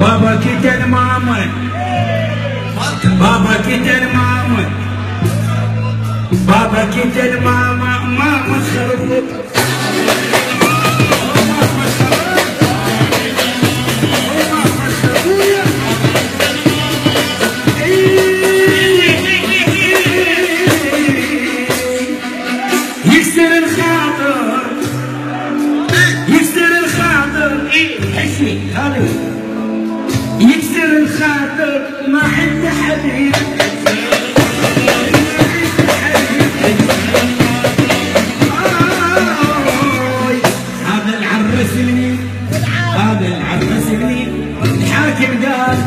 بابا قتل ماما، بابا قتل ماما، بابا قتل ماما، ماما خربت. يكسر الخاطر، يكسر الخاطر، حسي هذا يكسر الخاطر ما عنده حبيب. هذا العرس مني، هذا العرس مني، الحاكم قال